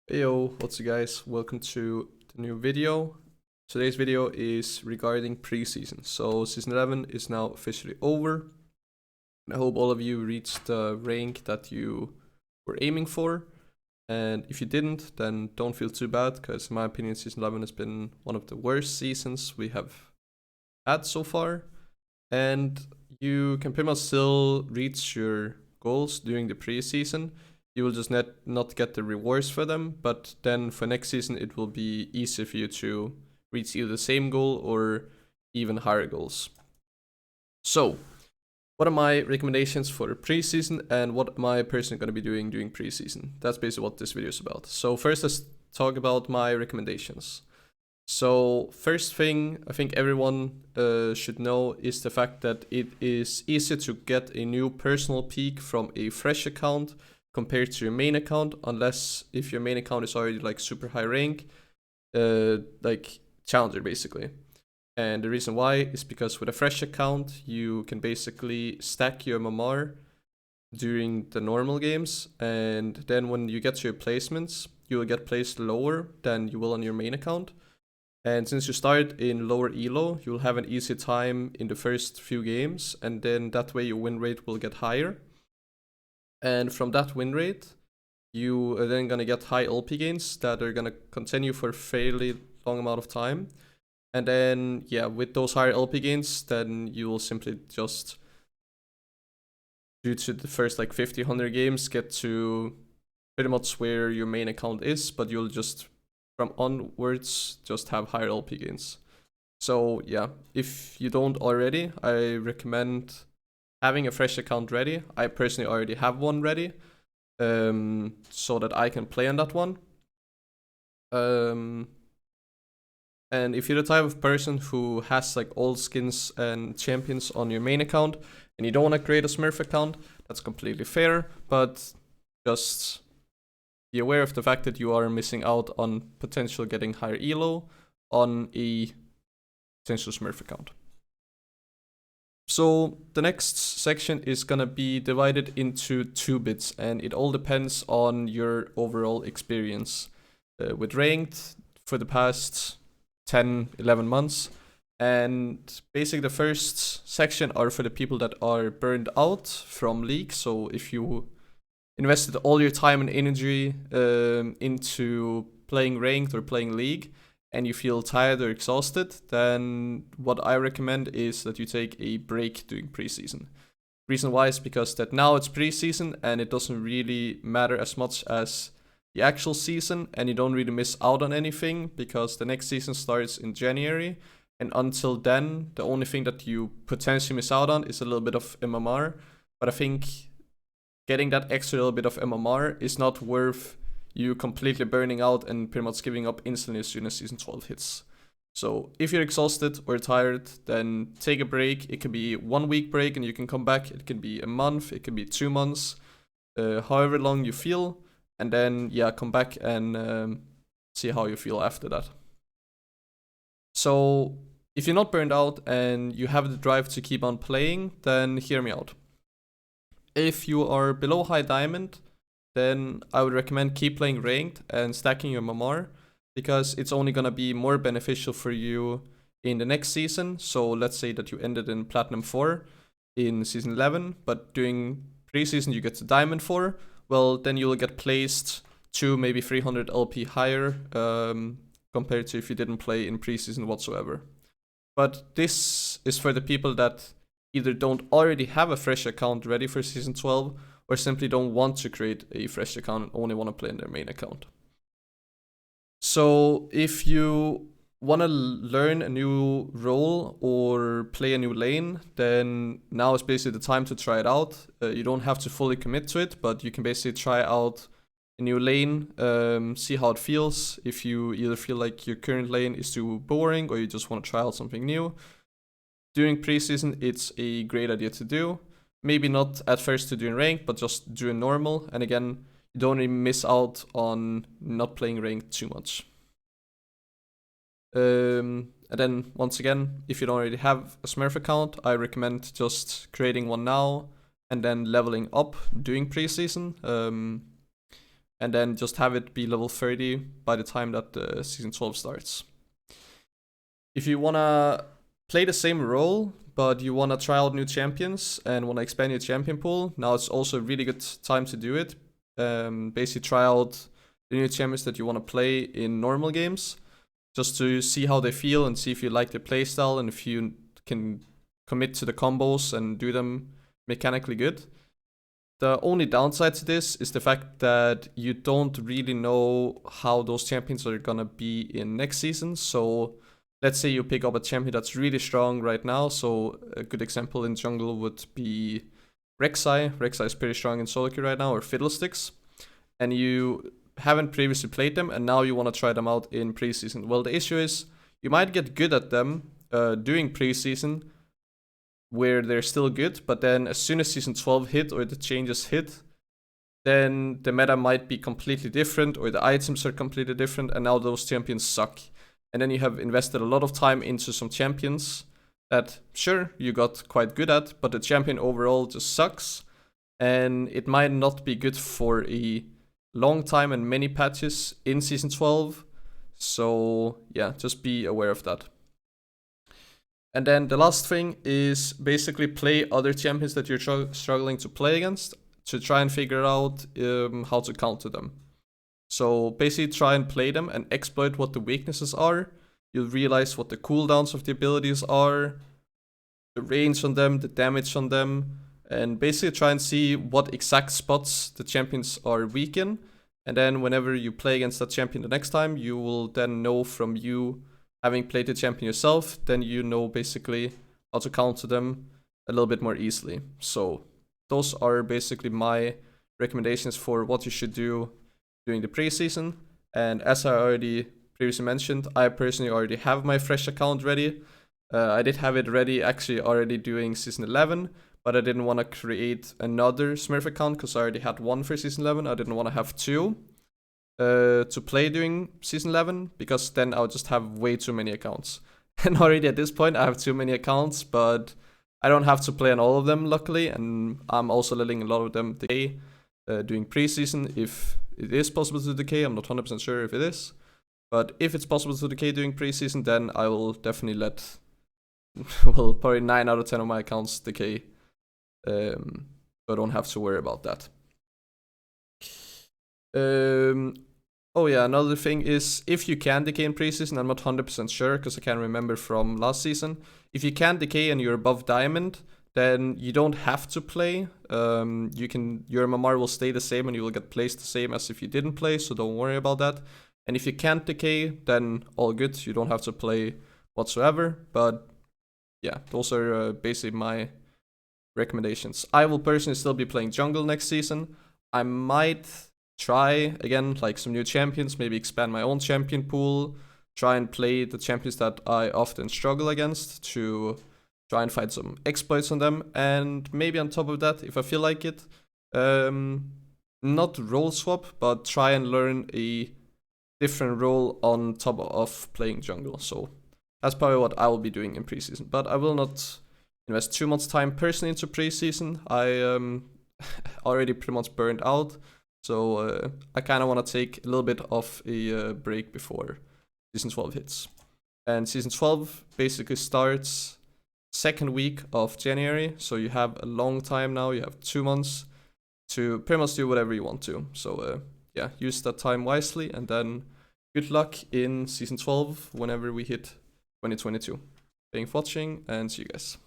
Hey yo, what's up guys? Welcome to the new video. Today's video is regarding preseason. So season 11 is now officially over. I hope all of you reached the rank that you were aiming for. And if you didn't, then don't feel too bad, because in my opinion season 11 has been one of the worst seasons we have had so far. And you can pretty much still reach your goals during the preseason. You will just not get the rewards for them, but then for next season it will be easier for you to reach either the same goal or even higher goals. So, what are my recommendations for preseason and what am I personally going to be doing during preseason? That's basically what this video is about. So first let's talk about my recommendations. So first thing I think everyone should know is the fact that it is easier to get a new personal peak from a fresh account compared to your main account, unless if your main account is already like super high rank, like challenger basically. And the reason why is because with a fresh account you can basically stack your MMR during the normal games, and then when you get to your placements you will get placed lower than you will on your main account. And since you start in lower elo, you'll have an easier time in the first few games, and then that way your win rate will get higher. And from that win rate, you are then gonna get high LP gains that are gonna continue for a fairly long amount of time. And then, yeah, with those higher LP gains, then you will simply just, due to the first like 50, 100 games, get to pretty much where your main account is, but you'll just, from onwards, just have higher LP gains. So yeah, if you don't already, I recommend having a fresh account ready. I personally already have one ready, so that I can play on that one. And if you're the type of person who has like old skins and champions on your main account and you don't want to create a smurf account, that's completely fair, but just be aware of the fact that you are missing out on potential getting higher elo on a potential smurf account. So the next section is gonna be divided into 2 bits, and it all depends on your overall experience with ranked for the past 10-11 months. And basically the first section are for the people that are burned out from League. So if you invested all your time and energy into playing ranked or playing League, and you feel tired or exhausted, then what I recommend is that you take a break during preseason. Reason why is because that now it's preseason and it doesn't really matter as much as the actual season, and you don't really miss out on anything because the next season starts in January, and until then the only thing that you potentially miss out on is a little bit of MMR. But I think getting that extra little bit of MMR is not worth you completely burning out and pretty much giving up instantly as soon as season 12 hits. So if you're exhausted or tired, then take a break. It can be 1 week break and you can come back. It can be a month, it can be 2 months, however long you feel, and then yeah, come back and see how you feel after that. So if you're not burned out and you have the drive to keep on playing, then hear me out. If you are below high diamond, then I would recommend keep playing ranked and stacking your MMR, because it's only gonna be more beneficial for you in the next season. So let's say that you ended in Platinum 4 in season 11, but during preseason you get to Diamond 4, well then you'll get placed 2, maybe 300 LP higher compared to if you didn't play in preseason whatsoever. But this is for the people that either don't already have a fresh account ready for season 12, or simply don't want to create a fresh account and only want to play in their main account. So if you want to learn a new role or play a new lane, then now is basically the time to try it out. You don't have to fully commit to it, but you can basically try out a new lane, see how it feels. If you either feel like your current lane is too boring or you just want to try out something new, during preseason it's a great idea to do. Maybe not at first to do in rank, but just do in normal. And again, you don't really miss out on not playing ranked too much. And then once again, if you don't already have a smurf account, I recommend just creating one now and then leveling up during preseason. And and then just have it be level 30 by the time that the season 12 starts. If you wanna play the same role, but you wanna try out new champions and wanna expand your champion pool, now it's also a really good time to do it. Basically try out the new champions that you wanna play in normal games, just to see how they feel and see if you like their playstyle and if you can commit to the combos and do them mechanically good. The only downside to this is the fact that you don't really know how those champions are gonna be in next season. So let's say you pick up a champion that's really strong right now. So a good example in jungle would be Rek'Sai. Rek'Sai is pretty strong in solo queue right now, or Fiddlesticks. And you haven't previously played them, and now you want to try them out in preseason. Well, the issue is you might get good at them doing preseason, where they're still good, but then as soon as season 12 hit or the changes hit, then the meta might be completely different or the items are completely different, and now those champions suck. And then you have invested a lot of time into some champions that, sure, you got quite good at, but the champion overall just sucks, and it might not be good for a long time and many patches in season 12. So yeah, just be aware of that. And then the last thing is basically play other champions that you're struggling to play against to try and figure out how to counter them. So basically try and play them and exploit what the weaknesses are. You'll realize what the cooldowns of the abilities are, the range on them, the damage on them, and basically try and see what exact spots the champions are weak in. And then whenever you play against that champion the next time, you will then know from you having played the champion yourself, then you know basically how to counter them a little bit more easily. So those are basically my recommendations for what you should do during the preseason. And as I already previously mentioned, I personally already have my fresh account ready. I did have it ready actually already during season 11, but I didn't want to create another Smurf account because I already had one for season 11. I didn't want to have two to play during season 11, because then I would just have way too many accounts. And already at this point I have too many accounts, but I don't have to play on all of them, luckily, and I'm also letting a lot of them decay during preseason if it is possible to decay. I'm not 100% sure if it is, but if it's possible to decay during preseason, then I will definitely let well, probably 9 out of 10 of my accounts decay. So I don't have to worry about that. Oh yeah, another thing is, if you can decay in preseason, I'm not 100% sure because I can't remember from last season. If you can decay and you're above diamond, then you don't have to play. Your MMR will stay the same and you will get placed the same as if you didn't play, so don't worry about that. And if you can't decay, then all good, you don't have to play whatsoever. But yeah, those are basically my recommendations. I will personally still be playing jungle next season. I might try again like some new champions, maybe expand my own champion pool, try and play the champions that I often struggle against to try and find some exploits on them, and maybe on top of that, if I feel like it, not role swap, but try and learn a different role on top of playing jungle. So that's probably what I will be doing in preseason, but I will not invest too much time personally into preseason. I already pretty much burned out, so I kind of want to take a little bit of a break before season 12 hits. And season 12 basically starts second week of January, so you have a long time now. You have 2 months to pretty much do whatever you want to. So yeah, use that time wisely, and then good luck in season 12 whenever we hit 2022. Thanks for watching, and see you guys.